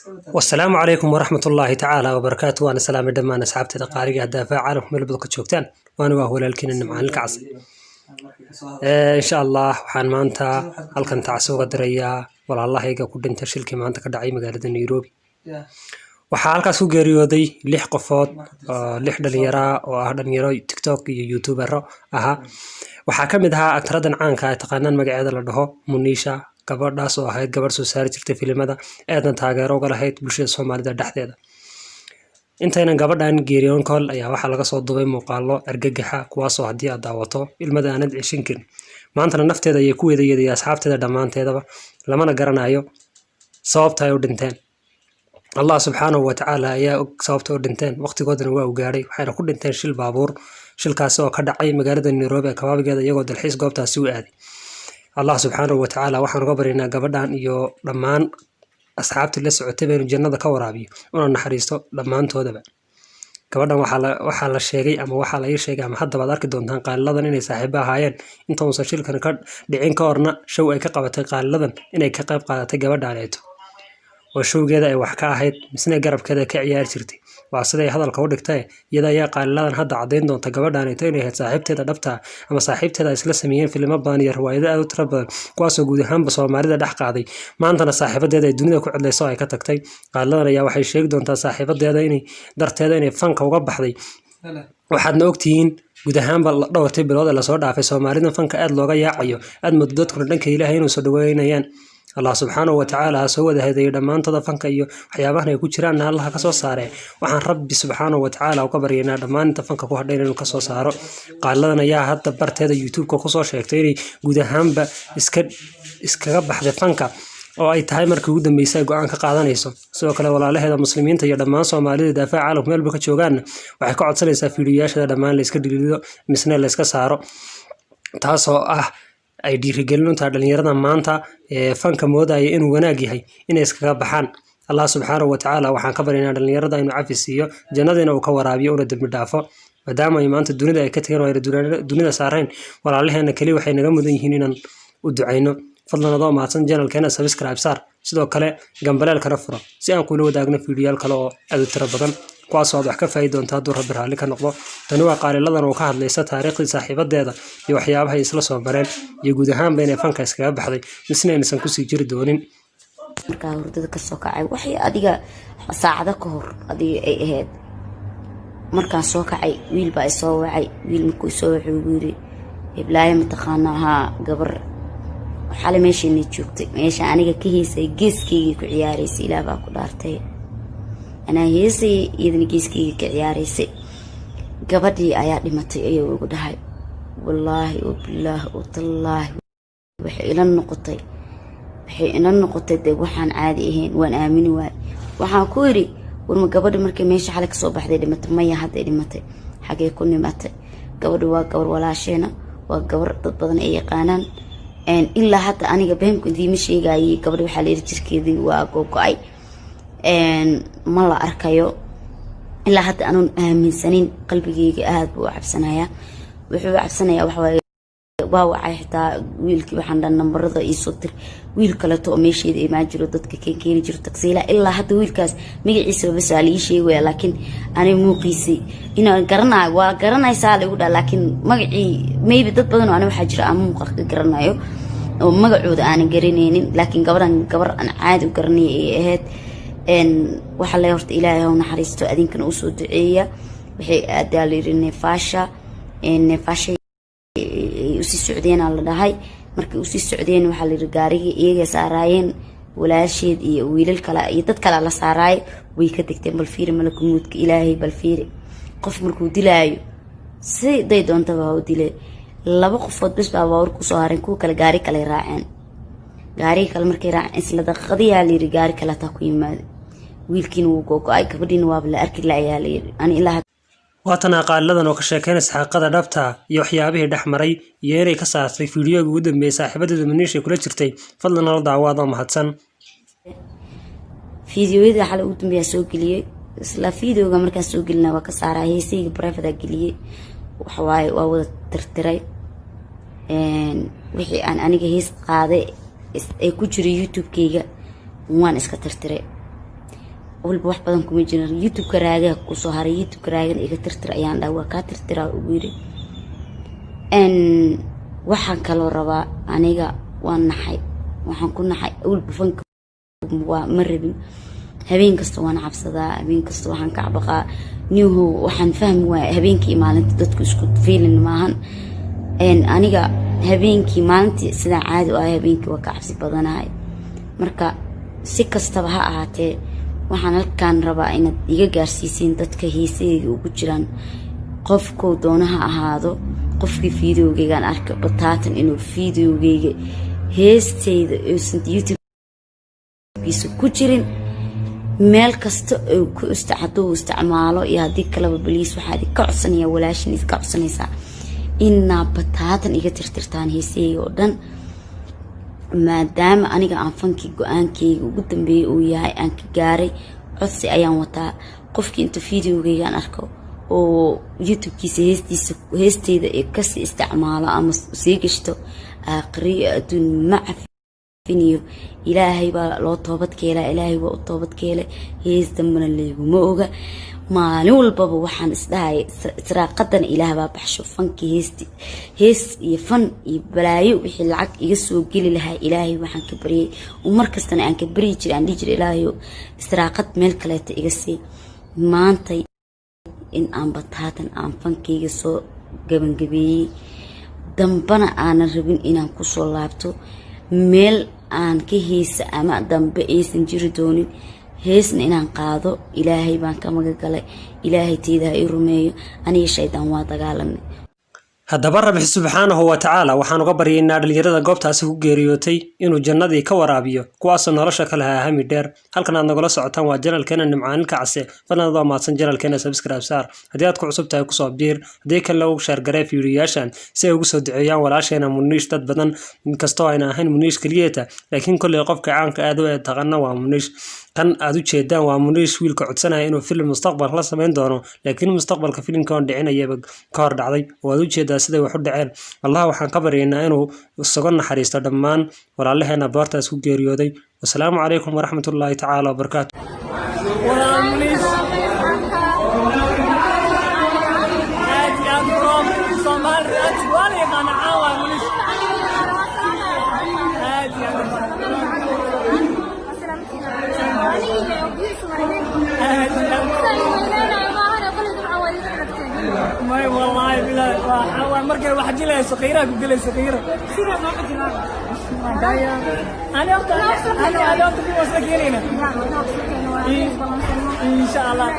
والسلام عليكم ورحمة الله تعالى وبركاته. وأنا سلام دمان أصحابتي دقاريق الدافع عالم من البلد كتشوكتان وأنا وهو لكن النمعان الكعص إن شاء الله وحان مانتا هل كان تعسوق دريا ولا الله يقا كود انت شلكي مانتا كدعي مقالة نيروبي waxaa halkaas ku geeriyooday 6 qofood 6 dhalinyaro oo ah dhalinyaro TikTok iyo YouTuber aha waxaa kamid ahaa aktaradan caanka ah taqaanaan magaceeda la dhaho Munisha gabadhaas oo ahayd gabar soo saari jirtay filimada eedan taageero uga lahayd bulshada Soomaalida dhexdeeda intayna gabadhan geeriyoon kol ayaa waxa laga soo duubay muuqaalo argagaxa kuwaas oo hadii aad daawato ilmada aanad cishin karin maantana nafteeda ay ku weedayeeday asxaabteeda dhamaanteedaba lamana garanayo sababta ay u dhinteen الله سبحانه وتعالى يا صوبته دنتين وقت قدرنا وقاري وحنا كل دنتين شيل بابور شيل كاسو كذا عي مجرد النيروبي كباب جدا يقعد الحيس قبته سوء هذه الله سبحانه وتعالى وحنا قبرنا قبلنا يو لمان أصحابت اللي سعتبين الجنة كورابي ونحن حريصه لمان تودبا قبلنا وحلا الشيء أما وحلا أي شيء أما حد بدارك دونتان قال لذن إني صاحبها هاين أنت وصل كان كرد دعين كورنا شو أي كقبته قال لذن إني كقب قادته قبل عليته وشوقيدا ay wax ka ahayd misna garabkeeda ka ciyaar jirtay waa siday hadalka u dhigtay iyada ayaa qaaladan hadda cadeyn doonta gabadhan ay tahay saaxiibteeda dhabta ama saaxiibteeda isla sameeyeen filmo badan iyo riwaayado aad u tiro badan kuwaas oo guud ahaan Soomaalida dhex qaaday maantana saaxiibadeeda ay dunida ku cidlayso ay ka tagtay qaaladan ayaa waxay sheegi doontaa saaxiibadeeda inay darteeda inay fanka uga baxday waxaadna ogtihiin guud ahaan dhowrtii bilood la soo dhaafay Soomaalida fanka aad looga yaacayo aad muddo dadku dhanka Ilaahay inuu soo dhaweynayaan الله سبحانه وتعالى سوى هذا يدمان تضفنك أيه حيابنا يكون شران الله كسو صاره وعن ربي سبحانه وتعالى وكبرينا دمان تفنك كوهدين كسو صاره قال لنا يا هذا برت هذا يوتيوب كخصوص شيكتيري جوده هم إسكاب بحد فنك أو أي تايمر كوده ميساق عنك قاعدانيسو سواء كلا ولا له هذا مسلمين تيجي دمان Soomaalida دافع عالم ميل بكتشوغان وحكوا عطسنا سافيرياش هذا دمان ليسكدليدو مسنا ليسكسارو تاسو ay dhiirigelinta dhalinyarada maanta ee fanka moodaya inuu wanaag yahay inay iskaga baxaan Allah subhanahu wa ta'ala waxaan ka baryaynaa dhalinyarada inuu cafisiyo jannadina uu ka waraabiyo oo dambi dhaafo maadaama ay maanta dunida ay ka tageen oo dunida saareen walaalaheena kali waxay naga mudan yihiin inaan u duceyno fadlan adoo maadsan channelkeena subscribe saar sidoo kale gambaleel kala furo si aan kula wadaagno fiidiyoyaal kale oo aad u tiro badan kuwaas oo wax ka faa'iido doonta hadduu rabbi raali ka noqdo tani waa qaaliladan oo ka hadlaysa taariikhda saaxiibadeeda iyo waxyaabaha ay isla soo bareen iyo guud ahaan bayna fanka iskaga baxday misna inaysan ku sii jiri doonin marka hurdada ka soo kacay waxay adiga saacado ka hor adiga ay ahayd markaan soo kacay wiil baa soo wacay wiil markuu soo wuxuu yiri iblaayo mataqaanaha gabar xal meeshii joogtay meesha aniga ka heesay geeskeyga ku ciyaaraysay ilaa baa ku dhaartay أنا هيسي إذن جيسكي كعياريسي قبدي آيات لمتي أيو وقدهاي والله وبالله وطالله وحي إلى النقطة دي وحان عاديهين وان آمين واي وحان كوري ورما قبدي مركي ميشي حالك صوبح دي لمتي ميا حتى لمتي حاجة يكون لمتي قبدي واقور ولا شينا واقور ضد أي قانان إلا حتى أنا قبهم كنت دي مشي قاي قبدي وحالي رجركي دي واقوقاي ما لا أركيو إلا حتى أنا من سنين قلبي قاعد وعبسنايا وعبسنايا وحوي واوعي حتى ويلك وحنا النمبر ذا يصدر ويل كلا تو ماشي ذي ما جرو ضدك كين جرو تقصيله إلا حتى ويلكاس ميجي يسوي بس على شيء ولكن أنا مو قيسي إنه قرنا يسال وده لكن مجي ما يبدأ بدنا أنا وحجر أمو قرنا يو ومجعود أنا قرنين لكن قبر أنا عاد وقرني هاد إن وحلا يرت إلهي ونحرسته أدين كان أسود دعية وحي أدالي النفاشة النفاشة يوسي السعوديين على دهاي مركي يوسي السعوديين وحلا الرجاري إيه ساراين ولا شيء ويل الكلا يتذكر على ساراي ويكتكتم بالفير ملك موت إلهي بالفير قف مركو دلايو سي داي دون تباو دلاي لا بقفوت بس باوركو صارين كو كلا جاري كلا راعين جاري كلا مركي راعين إسلا دقضيها اللي رجاري كلا تقويم ماذا wiilkiina wuu go'ay gabadhiina waa la arki laayay aan ilaaha waatana qaaladan oo ka sheekeynaysa xaqada dhabta iyo waxyaabihii dhaxmaray iyo inay ka saartay fiidiyoga ugu dambeeyay saaxiibadeeda Manisha kula jirtay fadlan la daawaado mahadsan fiidiyowada xal ugu dambeeyay soo galiyay isla fiidiyowga markaan soo galina waa ka saaray heesiga private galiyay waxa waay waa wada tirtiray wixii aan aniga hees qaaday ay ku jiray YouTube-kayga waan iska tirtiray walba wax badan kuma jirin YouTube ka raaga ku soo haray YouTube ka raagan iga tirtir ayaan dhawa ka tirtiraa ugu yiri waxaan kala rabaa aniga waan naxay waxaan ku naxay walba fanka waa marabin habeen kasta waan cabsadaa habeen kasta waxaan ka cabaqaa niyo waxaan fahmi waa habeenkii maalinta dadku isku feelin maahan aniga habeenkii maalintii sida caadi ah habeenkii waa ka cabsi badanahay marka si kastaba ha ahaatee waxaan halkaan rabaa inaad iga gaarsiisiin dadka heesayga ugu jiraan qofkoo doonaha ahaado qofkii fiidiyowgaygaan arka bataatan inuu fiidiyowgayga heestayda uusan YouTube-kiisa ku jirin meel kasta oo ku isticmaalo iyo haddii kaleba baliis waxaad ka codsanaya walaashin iska codsanaysaa inaa bataatan iga tirtirtaan heesayga oo dhan maadaama aniga aan fankii go-aankayga ugu dambeeyay uu yahay aan ka gaaray codsi ayaan wataa qofkii inta fiidiyowgaygaan arko oo YouTube-kiisa heestayda ee kasii isticmaalo ama sii gashto aakhiriyo adduun ma cafiniyo ilaahay baa loo toobadkeelaa ilaahay waa u toobadkeelay hees dambana layguma oga maalin walbaba waxaan isdhahay israaqadana ilaah baa baxsho fankii hees iyo fan iyo balaayo wixii lacag iga soo geli lahaa ilaahay waxaan ka baryay markastana aan ka baryi jiray aan dhihi jiray ilaahayo israaqad meel kaleeta iga sii maanta in aan bataatan aan fankayga soo gabangabeeyey dambana aanan rabin inaan kusoo laabto meel aan ka heesa ama dambe aysan jiri doonin heesna inaan qaado ilaahay baan ka magagalay ilaahay teedaa i rumeeyo aniga shaydaan waa dagaalanay haddaba rabbi subxaanahu wa tacaala waxaan uga baryaynaa dhalinyarada goobtaasi ku geeriyootay inuu jannadii ka waraabiyo kuwaasoo nolosha ka lahaa hami dheer halkan aad nagula socotaan waa janalkeena nimcaanilka case fadlan waa mahadsan janalkeena subscribe saar haddii aad ku cusub tahay kusoo biir haddii kale ugu shaargaree fiidiyoyaashan si ay ugu soo duceeyaan walaasheena muniish dad badan inkastoo ayna ahayn muniish keliyeeta laakiin kolley qofka caanka aad u taqana waa muniish kan aad u jeedaan waa muniish wiilka codsanaya inuu film mustaqbalka la sameyn doono laakiin mustaqbalka filimka oo dhicinayaba ka hor dhacday oo aad u jeedaa siday wax u dhaceen allah waxaan ka baryaynaa inuu isaga naxariisto dhammaan walaalaheena boortaas ku geeriyooday wasalaamu calaykum waraxmatullaahi tacaala wabarakaatu ما والله بلا مركز واحد جلها صغيرة قلة صغيرة أنا أنا في وسكينة إن شاء الله